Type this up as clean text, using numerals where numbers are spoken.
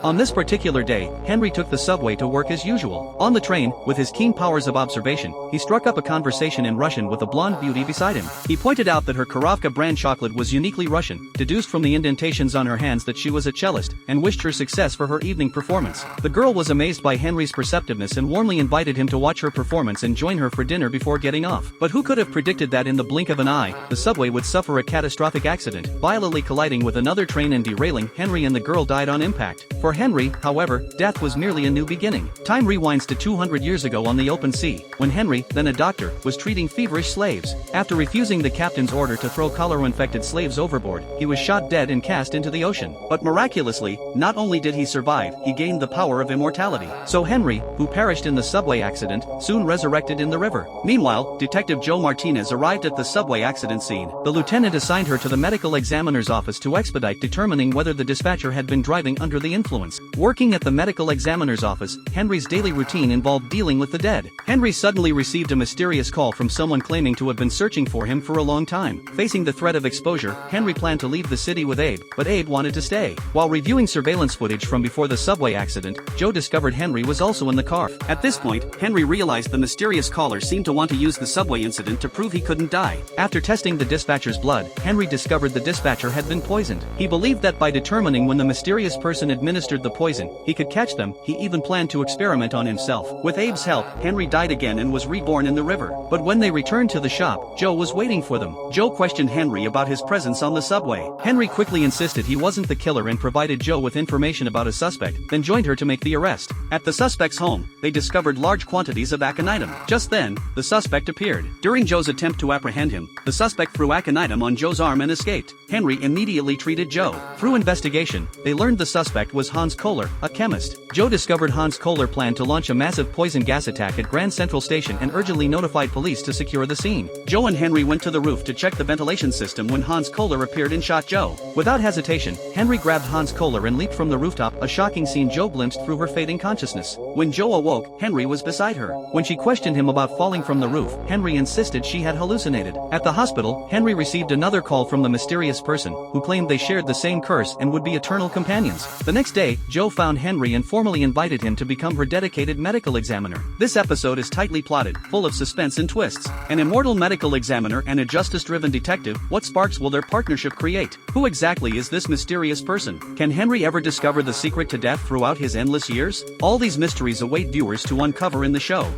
On this particular day, Henry took the subway to work as usual. On the train, with his keen powers of observation, he struck up a conversation in Russian with a blonde beauty beside him. He pointed out that her Korovka brand chocolate was uniquely Russian, deduced from the indentations on her hands that she was a cellist, and wished her success for her evening performance. The girl was amazed by Henry's perceptiveness and warmly invited him to watch her performance and join her for dinner before getting off. But who could have predicted that in the blink of an eye, the subway would suffer a catastrophic accident, violently colliding with another train and derailing Henry, and the girl died on impact. For Henry, however, death was merely a new beginning. Time rewinds to 200 years ago on the open sea, when Henry, then a doctor, was treating feverish slaves. After refusing the captain's order to throw cholera-infected slaves overboard, he was shot dead and cast into the ocean. But miraculously, not only did he survive, he gained the power of immortality. So Henry, who perished in the subway accident, soon resurrected in the river. Meanwhile, Detective Joe Martinez arrived at the subway accident scene. The lieutenant assigned her to the medical examiner's office to expedite determining whether the dispatcher had been driving under the influence. Working at the medical examiner's office, Henry's daily routine involved dealing with the dead. Henry suddenly received a mysterious call from someone claiming to have been searching for him for a long time. Facing the threat of exposure, Henry planned to leave the city with Abe, but Abe wanted to stay. While reviewing surveillance footage from before the subway accident, Joe discovered Henry was also in the car. At this point, Henry realized the mysterious caller seemed to want to use the subway incident to prove he couldn't die. After testing the dispatcher's blood, Henry discovered the dispatcher had been poisoned. He believed that by determining when the mysterious person administered the poison, he could catch them. He even planned to experiment on himself. With Abe's help, Henry died again and was reborn in the river. But when they returned to the shop, Joe was waiting for them. Joe questioned Henry about his presence on the subway. Henry quickly insisted he wasn't the killer and provided Joe with information about a suspect, then joined her to make the arrest. At the suspect's home, they discovered large quantities of aconitum. Just then, the suspect appeared. During Joe's attempt to apprehend him, the suspect threw aconitum on Joe's arm and escaped. Henry immediately treated Joe. Through investigation, they learned the suspect was Hans Kohler, a chemist. Joe discovered Hans Kohler planned to launch a massive poison gas attack at Grand Central Station and urgently notified police to secure the scene. Joe and Henry went to the roof to check the ventilation system when Hans Kohler appeared and shot Joe. Without hesitation, Henry grabbed Hans Kohler and leaped from the rooftop, a shocking scene Joe glimpsed through her fading consciousness. When Joe awoke, Henry was beside her. When she questioned him about falling from the roof, Henry insisted she had hallucinated. At the hospital, Henry received another call from the mysterious person, who claimed they shared the same curse and would be eternal companions. The next day, Joe found Henry and formally invited him to become her dedicated medical examiner. This episode is tightly plotted, full of suspense and twists. An immortal medical examiner and a justice-driven detective, what sparks will their partnership create? Who exactly is this mysterious person? Can Henry ever discover the secret to death throughout his endless years? All these mysteries await viewers to uncover in the show.